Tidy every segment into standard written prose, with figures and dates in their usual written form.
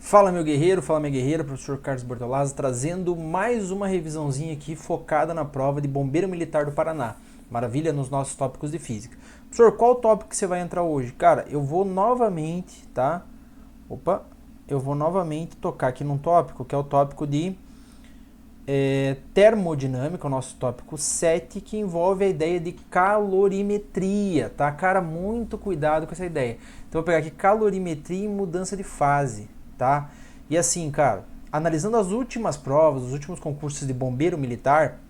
Fala meu guerreiro, fala minha guerreira, professor Carlos Bortolazzi, trazendo mais uma revisãozinha aqui focada na prova de Bombeiro Militar do Paraná. Maravilha nos nossos tópicos de física. Professor, qual tópico que você vai entrar hoje? Cara, eu vou novamente, tá? Eu vou novamente tocar aqui num tópico, que é o tópico de termodinâmica, o nosso tópico 7, que envolve a ideia de calorimetria, tá? Cara, muito cuidado com essa ideia. Então eu vou pegar aqui calorimetria e mudança de fase, tá? E assim, cara, analisando as últimas provas, os últimos concursos de bombeiro militar,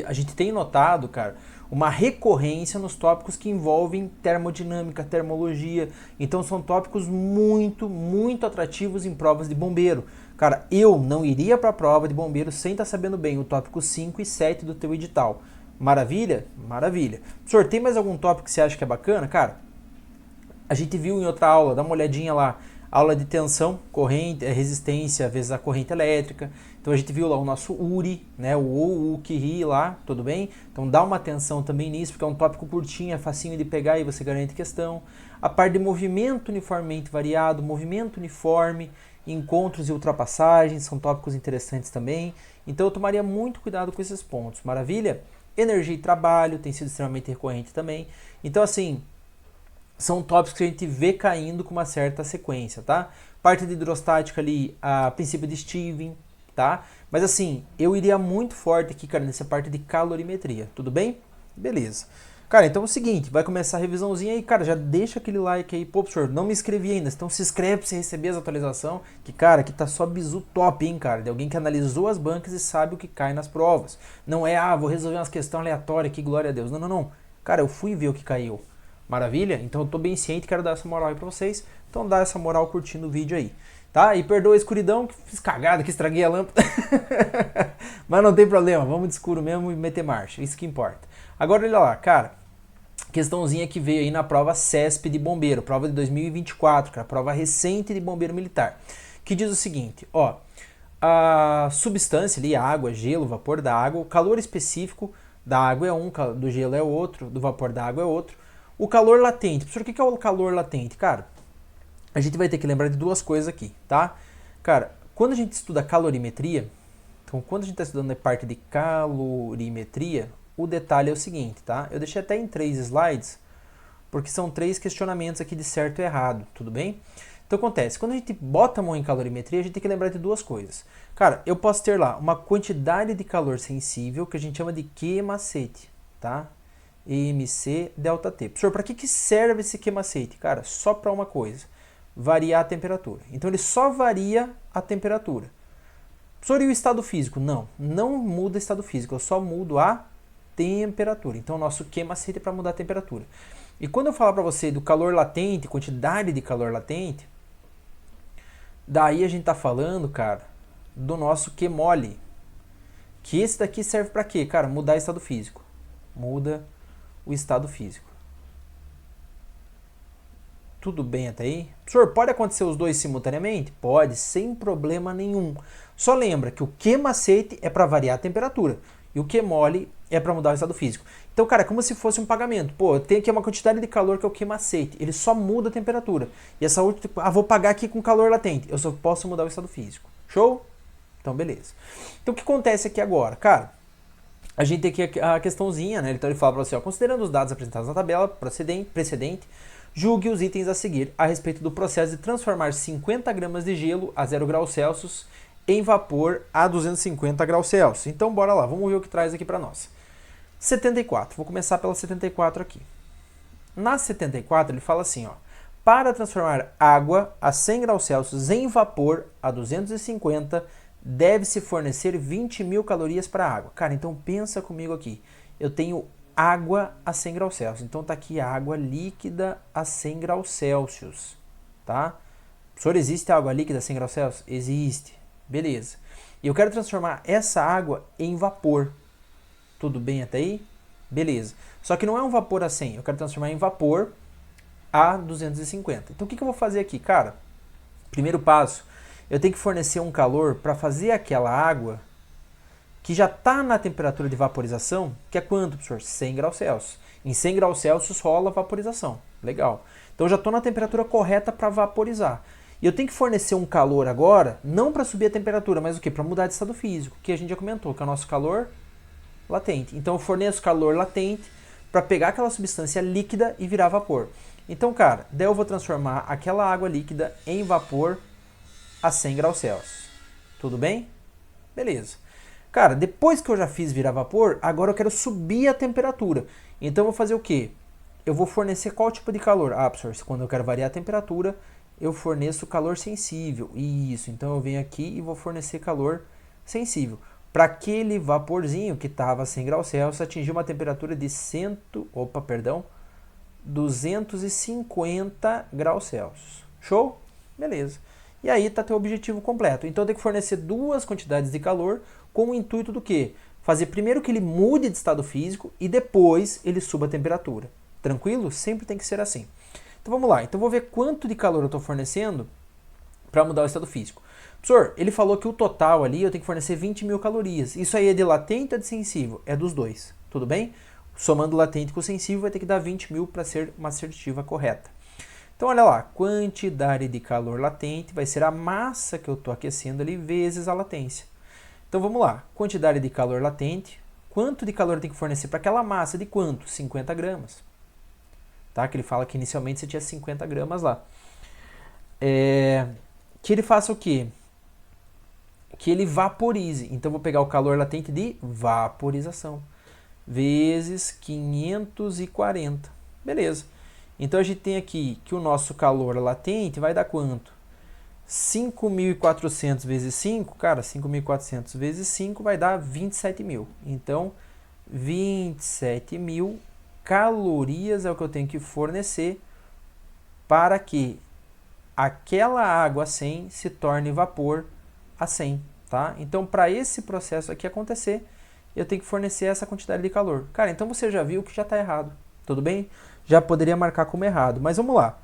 a gente tem notado, cara, uma recorrência nos tópicos que envolvem termodinâmica, termologia. Então são tópicos muito atrativos em provas de bombeiro. Cara, eu não iria para a prova de bombeiro sem estar sabendo bem o tópico 5 e 7 do teu edital. Maravilha? Maravilha. Professor, tem mais algum tópico que você acha que é bacana? Cara, a gente viu em outra aula, dá uma olhadinha lá, aula de tensão, corrente, resistência vezes a corrente elétrica. Então a gente viu lá o nosso URI, né, o UQRI lá, tudo bem? Então dá uma atenção também nisso, porque é um tópico curtinho, é facinho de pegar e você garante questão. A parte de movimento uniformemente variado, movimento uniforme, encontros e ultrapassagens, são tópicos interessantes também. Então eu tomaria muito cuidado com esses pontos, maravilha? Energia e trabalho tem sido extremamente recorrente também. Então assim, são tópicos que a gente vê caindo com uma certa sequência, tá? Parte de hidrostática ali, a princípio de Stevens, tá? Mas assim, eu iria muito forte aqui, cara, nessa parte de calorimetria, tudo bem? Beleza. Cara, então é o seguinte, vai começar a revisãozinha aí, cara, já deixa aquele like aí. Pô, professor, não me inscrevi ainda, então se inscreve pra você receber as atualizações, que, cara, aqui tá só bizu top, hein, cara, de alguém que analisou as bancas e sabe o que cai nas provas. Não é, vou resolver umas questões aleatórias aqui, glória a Deus. Não. Cara, eu fui ver o que caiu. Maravilha? Então eu tô bem ciente, quero dar essa moral aí pra vocês. Então dá essa moral curtindo o vídeo aí. Tá? E perdoa a escuridão, que fiz cagada, que estraguei a lâmpada. Mas não tem problema, vamos de escuro mesmo e meter marcha, isso que importa. Agora olha lá, cara, questãozinha que veio aí na prova CESP de bombeiro, prova de 2024, cara, prova recente de bombeiro militar, que diz o seguinte, ó, a substância ali, a água, gelo, vapor da água, o calor específico da água é um, do gelo é outro, do vapor da água é outro. O calor latente, professor, o que é o calor latente? Cara, a gente vai ter que lembrar de duas coisas aqui, tá? Cara, quando a gente estuda calorimetria, então quando a gente está estudando a parte de calorimetria, o detalhe é o seguinte, tá? Eu deixei até em 3 slides, porque são 3 questionamentos aqui de certo e errado, tudo bem? Então acontece, quando a gente bota a mão em calorimetria, a gente tem que lembrar de duas coisas. Cara, eu posso ter lá uma quantidade de calor sensível, que a gente chama de Q macete, tá? EMC delta T. Professor, para que serve esse Q macete? Cara, só para uma coisa, variar a temperatura. Então ele só varia a temperatura. Professor, e o estado físico? Não muda o estado físico, eu só mudo a temperatura. Então o nosso Q macete é para mudar a temperatura. E quando eu falar para você do calor latente, quantidade de calor latente, daí a gente tá falando, cara, do nosso Q mole. Que esse daqui serve para quê? Cara, mudar o estado físico. Muda o estado físico. Tudo bem até aí? Professor, pode acontecer os dois simultaneamente? Pode, sem problema nenhum. Só lembra que o Q macete é para variar a temperatura e o Q mole é para mudar o estado físico. Então, cara, é como se fosse um pagamento. Pô, eu tenho aqui uma quantidade de calor que é o Q macete. Ele só muda a temperatura. E essa outra, vou pagar aqui com calor latente. Eu só posso mudar o estado físico. Show? Então, beleza. Então, o que acontece aqui agora? Cara, a gente tem aqui a questãozinha, né? Então ele fala para você, ó, considerando os dados apresentados na tabela precedente, julgue os itens a seguir a respeito do processo de transformar 50 gramas de gelo a 0 graus Celsius em vapor a 250 graus Celsius. Então bora lá, vamos ver o que traz aqui para nós. 74, vou começar pela 74 aqui. Na 74 ele fala assim, ó, para transformar água a 100 graus Celsius em vapor a 250, deve-se fornecer 20.000 calorias para a água. Cara, então pensa comigo aqui. Eu tenho água a 100 graus Celsius. Então tá aqui água líquida a 100 graus Celsius. Tá? Professor, existe água líquida a 100 graus Celsius? Existe. Beleza. E eu quero transformar essa água em vapor. Tudo bem até aí? Beleza. Só que não é um vapor a 100. Eu quero transformar em vapor a 250. Então o que eu vou fazer aqui? Cara, primeiro passo, eu tenho que fornecer um calor para fazer aquela água que já está na temperatura de vaporização, que é quanto, professor? 100 graus Celsius. Em 100 graus Celsius rola vaporização. Legal. Então eu já estou na temperatura correta para vaporizar. E eu tenho que fornecer um calor agora, não para subir a temperatura, mas o quê? Para mudar de estado físico, que a gente já comentou, que é o nosso calor latente. Então eu forneço calor latente para pegar aquela substância líquida e virar vapor. Então, cara, daí eu vou transformar aquela água líquida em vapor a 100 graus Celsius. Tudo bem? Beleza. Cara, depois que eu já fiz virar vapor, agora eu quero subir a temperatura. Então eu vou fazer o quê? Eu vou fornecer qual tipo de calor? Ah, professor, quando eu quero variar a temperatura, eu forneço calor sensível. Isso, então eu venho aqui e vou fornecer calor sensível. Para aquele vaporzinho que estava a 100 graus Celsius, atingir uma temperatura de 250 graus Celsius. Show? Beleza. E aí está teu objetivo completo. Então tem que fornecer duas quantidades de calor com o intuito do quê? Fazer primeiro que ele mude de estado físico e depois ele suba a temperatura. Tranquilo? Sempre tem que ser assim. Então vamos lá. Então vou ver quanto de calor eu estou fornecendo para mudar o estado físico. Professor, ele falou que o total ali eu tenho que fornecer 20 mil calorias. Isso aí é de latente ou de sensível? É dos dois. Tudo bem? Somando latente com sensível vai ter que dar 20 mil para ser uma assertiva correta. Então olha lá, quantidade de calor latente vai ser a massa que eu estou aquecendo ali vezes a latência. Então vamos lá, quantidade de calor latente, quanto de calor eu tenho que fornecer para aquela massa de quanto? 50 gramas. Tá? Que ele fala que inicialmente você tinha 50 gramas lá. Que ele faça o quê? Que ele vaporize. Então eu vou pegar o calor latente de vaporização vezes 540. Beleza. Então a gente tem aqui que o nosso calor latente vai dar quanto? 5.400 vezes 5, cara, 5.400 vezes 5 vai dar 27 mil. Então, 27 mil calorias é o que eu tenho que fornecer para que aquela água a 100 se torne vapor a 100, tá? Então, para esse processo aqui acontecer, eu tenho que fornecer essa quantidade de calor. Cara, então você já viu que já está errado, tudo bem? Já poderia marcar como errado, mas vamos lá.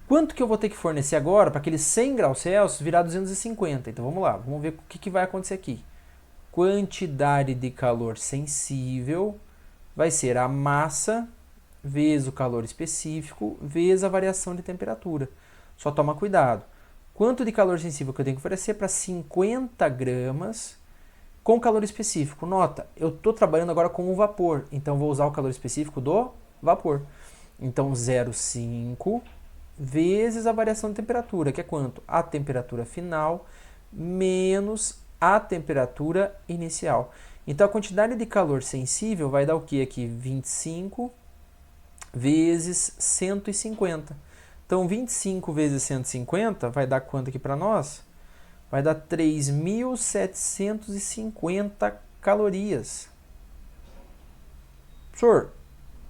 Quanto que eu vou ter que fornecer agora para aqueles 100 graus Celsius virar 250? Então vamos lá, vamos ver o que vai acontecer aqui. Quantidade de calor sensível vai ser a massa vezes o calor específico vezes a variação de temperatura. Só toma cuidado. Quanto de calor sensível que eu tenho que oferecer para 50 gramas com calor específico? Nota, eu estou trabalhando agora com o vapor, então vou usar o calor específico do vapor. Então 0,5 vezes a variação de temperatura, que é quanto? A temperatura final menos a temperatura inicial. Então a quantidade de calor sensível vai dar o que aqui? 25 vezes 150. Então 25 vezes 150 vai dar quanto aqui para nós? Vai dar 3.750 calorias. Professor,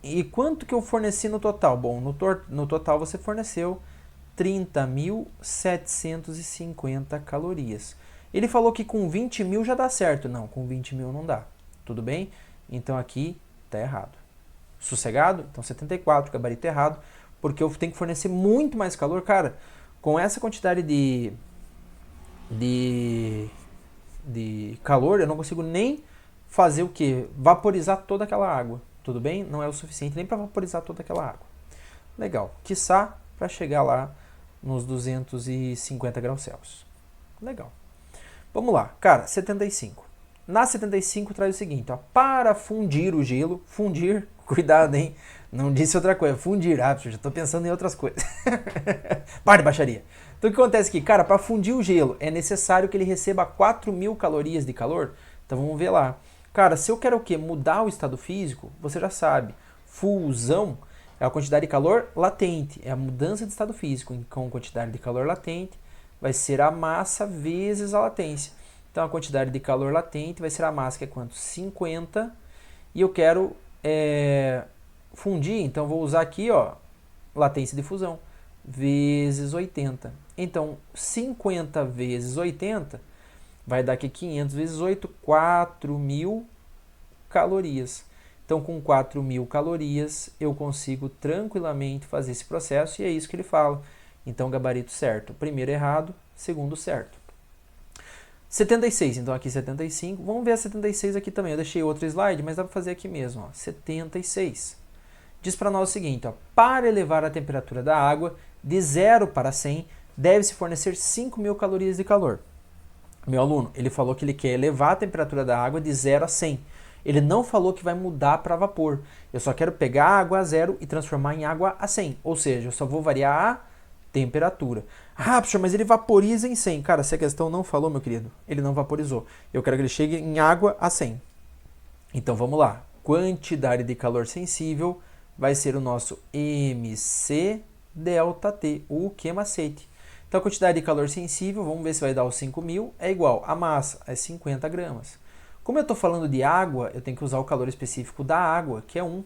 e quanto que eu forneci no total? Bom, no total você forneceu 30.750 calorias. Ele falou que com 20 mil já dá certo. Não, com 20 mil não dá. Tudo bem? Então aqui está errado. Sossegado? Então 74, gabarito errado, porque eu tenho que fornecer muito mais calor. Cara, com essa quantidade de calor, eu não consigo nem fazer o que? Vaporizar toda aquela água. Tudo bem? Não é o suficiente nem para vaporizar toda aquela água. Legal. Quiçá para chegar lá nos 250 graus Celsius. Legal. Vamos lá. Cara, 75. Na 75 traz o seguinte, ó, para fundir o gelo, fundir, cuidado, hein? Não disse outra coisa, fundir, já estou pensando em outras coisas. Para de baixaria. Então o que acontece aqui? Cara, para fundir o gelo é necessário que ele receba 4.000 calorias de calor. Então vamos ver lá. Cara, se eu quero o quê? Mudar o estado físico, você já sabe. Fusão é a quantidade de calor latente, é a mudança de estado físico. Com quantidade de calor latente vai ser a massa vezes a latência. Então a quantidade de calor latente vai ser a massa, que é quanto? 50. E eu quero fundir, então vou usar aqui, ó, latência de fusão, vezes 80. Então 50 vezes 80 vai dar aqui 500 vezes 8, 4.000 calorias. Então, com 4.000 calorias, eu consigo tranquilamente fazer esse processo, e é isso que ele fala. Então, gabarito certo. Primeiro errado, segundo certo. 76, então aqui 75. Vamos ver a 76 aqui também. Eu deixei outro slide, mas dá para fazer aqui mesmo. Ó. 76. Diz para nós o seguinte, ó, para elevar a temperatura da água de 0 para 100, deve-se fornecer 5.000 calorias de calor. Meu aluno, ele falou que ele quer elevar a temperatura da água de 0 a 100. Ele não falou que vai mudar para vapor. Eu só quero pegar a água a 0 e transformar em água a 100. Ou seja, eu só vou variar a temperatura. Ah, professor, mas ele vaporiza em 100. Cara, se a questão não falou, meu querido, ele não vaporizou. Eu quero que ele chegue em água a 100. Então vamos lá. Quantidade de calor sensível vai ser o nosso MC delta T, o que macete. Então a quantidade de calor sensível, vamos ver se vai dar os 5.000, é igual a massa, é 50 gramas. Como eu estou falando de água, eu tenho que usar o calor específico da água, que é 1.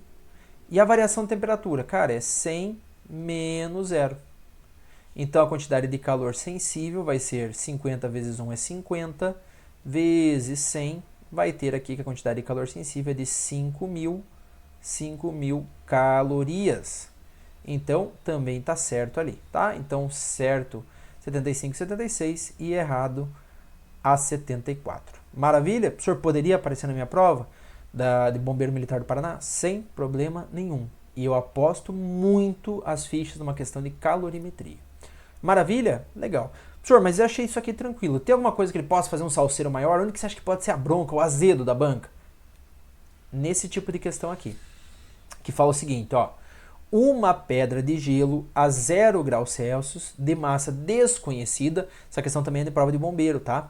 E a variação de temperatura, cara, é 100 menos 0. Então a quantidade de calor sensível vai ser 50 vezes 1 é 50, vezes 100, vai ter aqui que a quantidade de calor sensível é de 5.000 calorias. Então também está certo ali, tá? Então certo 75, 76 e errado a 74. Maravilha? O senhor poderia aparecer na minha prova de Bombeiro Militar do Paraná? Sem problema nenhum. E eu aposto muito as fichas numa questão de calorimetria. Maravilha? Legal. Senhor, mas eu achei isso aqui tranquilo. Tem alguma coisa que ele possa fazer um salseiro maior? Onde que você acha que pode ser a bronca, o azedo da banca? Nesse tipo de questão aqui. Que fala o seguinte, ó. Uma pedra de gelo a 0 graus Celsius, de massa desconhecida, essa questão também é de prova de bombeiro, tá?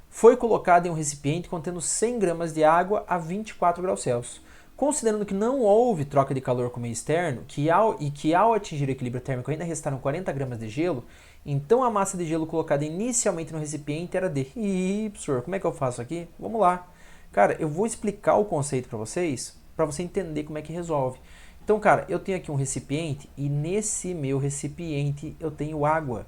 Foi colocada em um recipiente contendo 100 gramas de água a 24 graus Celsius. Considerando que não houve troca de calor com o meio externo, que ao atingir o equilíbrio térmico ainda restaram 40 gramas de gelo, então a massa de gelo colocada inicialmente no recipiente era de... Ih, professor, como é que eu faço aqui? Vamos lá. Cara, eu vou explicar o conceito para você entender como é que resolve. Então, cara, eu tenho aqui um recipiente e nesse meu recipiente eu tenho água.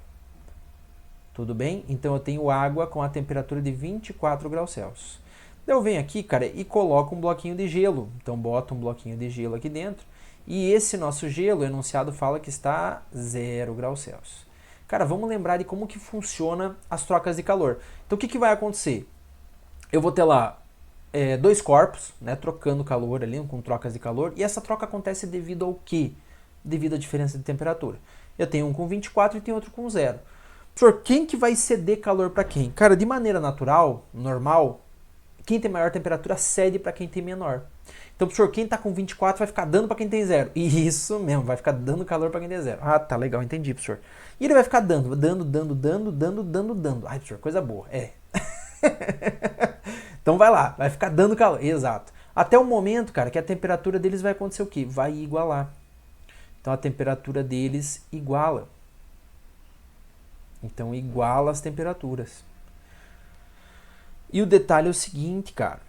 Tudo bem? Então eu tenho água com a temperatura de 24 graus Celsius. Eu venho aqui, cara, e coloco um bloquinho de gelo. Então boto um bloquinho de gelo aqui dentro. E esse nosso gelo, o enunciado fala que está 0 graus Celsius. Cara, vamos lembrar de como que funciona as trocas de calor. Então o que vai acontecer? Eu vou ter lá dois corpos, né, trocando calor ali, com trocas de calor. E essa troca acontece devido ao quê? Devido à diferença de temperatura. Eu tenho um com 24 e tenho outro com 0. Professor, quem que vai ceder calor para quem? Cara, de maneira natural, normal, quem tem maior temperatura cede para quem tem menor. Então, professor, quem está com 24 vai ficar dando para quem tem 0. Isso mesmo, vai ficar dando calor para quem tem 0. Ah, tá legal, entendi, professor. E ele vai ficar dando. Ai, professor, coisa boa. Então vai lá, vai ficar dando calor. Exato. Até o momento, cara, que a temperatura deles vai acontecer o quê? Vai igualar. Então a temperatura deles iguala. Então iguala as temperaturas. E o detalhe é o seguinte, cara.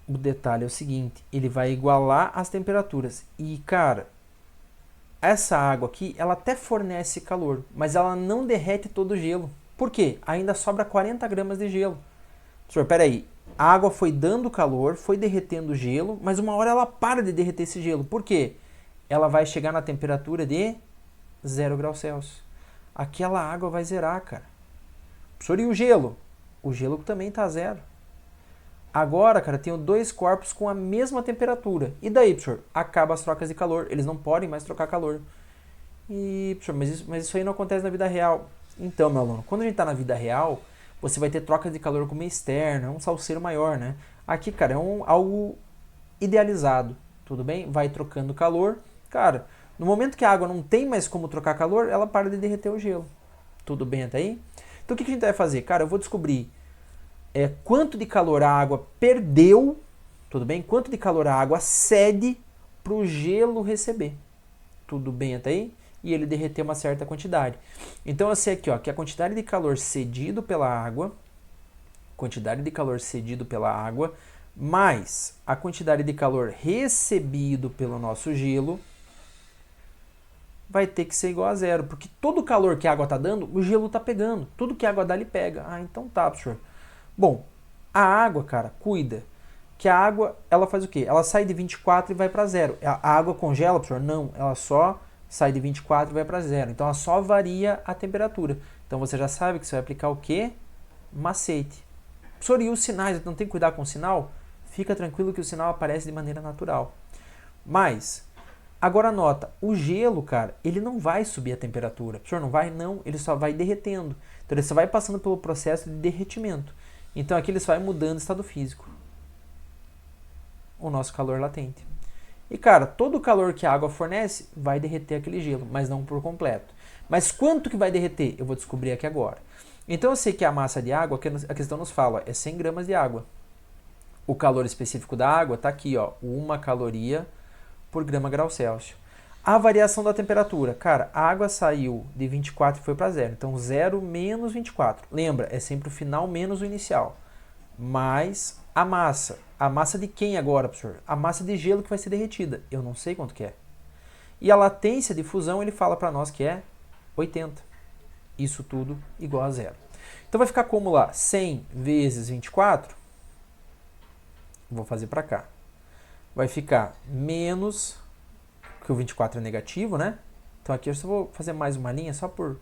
O detalhe é o seguinte, ele vai igualar as temperaturas. E, cara, essa água aqui, ela até fornece calor, mas ela não derrete todo o gelo. Por quê? Ainda sobra 40 gramas de gelo. Senhor, peraí, a água foi dando calor, foi derretendo o gelo, mas uma hora ela para de derreter esse gelo. Por quê? Ela vai chegar na temperatura de 0 graus Celsius. Aquela água vai zerar, cara. Professor, e o gelo? O gelo também está a 0. Agora, cara, tenho dois corpos com a mesma temperatura. E daí, professor? Acaba as trocas de calor. Eles não podem mais trocar calor. E, professor, mas isso aí não acontece na vida real. Então, meu aluno, quando a gente está na vida real, você vai ter trocas de calor com o meio externo, é um salseiro maior, né? Aqui, cara, é algo idealizado, tudo bem? Vai trocando calor. Cara, no momento que a água não tem mais como trocar calor, ela para de derreter o gelo. Tudo bem até aí? Então, o que a gente vai fazer? Cara, eu vou descobrir quanto de calor a água perdeu, tudo bem? Quanto de calor a água cede para o gelo receber. Tudo bem até aí? E ele derreter uma certa quantidade. Então eu sei aqui, ó, que a quantidade de calor cedido pela água, mais a quantidade de calor recebido pelo nosso gelo, vai ter que ser igual a 0, porque todo o calor que a água está dando, o gelo está pegando. Tudo que a água dá, ele pega. Ah, então tá, professor. Bom, a água, cara, cuida. Que a água, ela faz o quê? Ela sai de 24 e vai para 0. A água congela, professor? Não, ela só sai de 24 e vai para 0. Então ela só varia a temperatura. Então você já sabe que você vai aplicar o quê? Macete. Professor, e os sinais? Não tem que cuidar com o sinal? Fica tranquilo que o sinal aparece de maneira natural. Mas Agora nota, o gelo, cara, ele não vai subir a temperatura. Professor, não vai? Não, ele só vai derretendo. Então ele só vai passando pelo processo de derretimento. Então aqui ele só vai mudando o estado físico. O nosso calor latente. E cara, todo o calor que a água fornece vai derreter aquele gelo, mas não por completo. Mas quanto que vai derreter? Eu vou descobrir aqui agora. Então eu sei que a massa de água, a questão nos fala, é 100 gramas de água. O calor específico da água está aqui, ó, 1 caloria por grama grau Celsius. A variação da temperatura, cara, a água saiu de 24 e foi para 0. Então 0 menos 24. Lembra, é sempre o final menos o inicial. Mais a massa. A massa de quem agora, professor? A massa de gelo que vai ser derretida. Eu não sei quanto que é. E a latência de fusão, ele fala para nós que é 80. Isso tudo igual a 0. Então vai ficar como lá? 100 vezes 24. Vou fazer para cá. Vai ficar menos, que o 24 é negativo, né? Então aqui eu só vou fazer mais uma linha, só por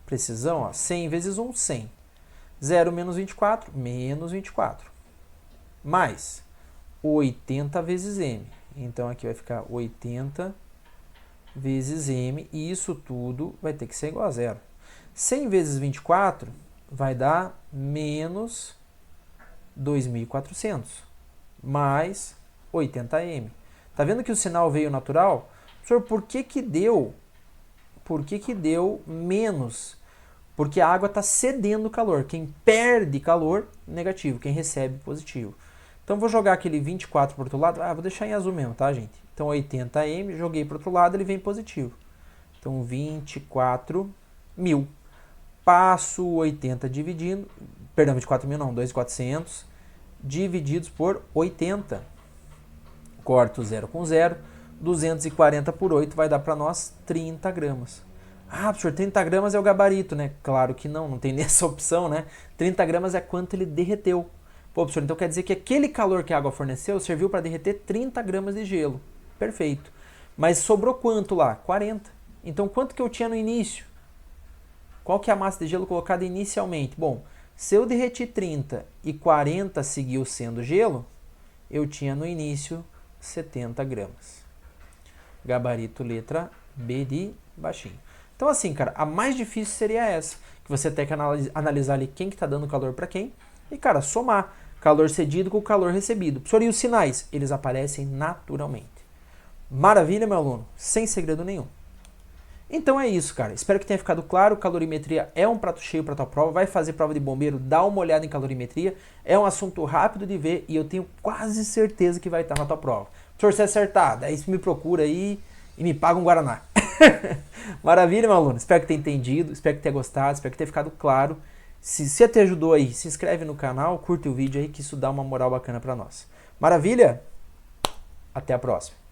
precisão. Ó. 100 vezes 1, 100. 0 menos 24, menos 24. Mais 80 vezes m. Então aqui vai ficar 80 vezes m, e isso tudo vai ter que ser igual a 0. 100 vezes 24 vai dar menos 2.400, mais 80m. Tá vendo que o sinal veio natural? Professor, por que que deu menos? Porque a água está cedendo calor. Quem perde calor, negativo. Quem recebe, positivo. Então, vou jogar aquele 24 para o outro lado. Vou deixar em azul mesmo, tá, gente? Então, 80m, joguei para o outro lado, ele vem positivo. Então, 24.000. Passo 80 dividindo... Perdão, 24.000 não, 2.400 divididos por 80. Corto 0 com 0. 240 por 8 vai dar para nós 30 gramas. Ah, professor, 30 gramas é o gabarito, né? Claro que não tem nessa opção, né? 30 gramas é quanto ele derreteu. Pô, professor, então quer dizer que aquele calor que a água forneceu serviu para derreter 30 gramas de gelo. Perfeito. Mas sobrou quanto lá? 40. Então quanto que eu tinha no início? Qual que é a massa de gelo colocada inicialmente? Bom, se eu derreti 30 e 40 seguiu sendo gelo, eu tinha no início 70 gramas. Gabarito letra B de baixinho. Então assim, cara, a mais difícil seria essa, que você tem que analisar ali quem que tá dando calor para quem e, cara, somar calor cedido com calor recebido. Professor, e os sinais? Eles aparecem naturalmente. Maravilha, meu aluno, sem segredo nenhum. Então é isso, cara. Espero que tenha ficado claro. Calorimetria é um prato cheio para tua prova. Vai fazer prova de bombeiro, dá uma olhada em calorimetria. É um assunto rápido de ver e eu tenho quase certeza que vai estar na tua prova. Professor, se acertar, daí você me procura aí e me paga um Guaraná. Maravilha, meu aluno. Espero que tenha entendido, espero que tenha gostado, espero que tenha ficado claro. Se te ajudou aí, se inscreve no canal, curte o vídeo aí que isso dá uma moral bacana para nós. Maravilha? Até a próxima.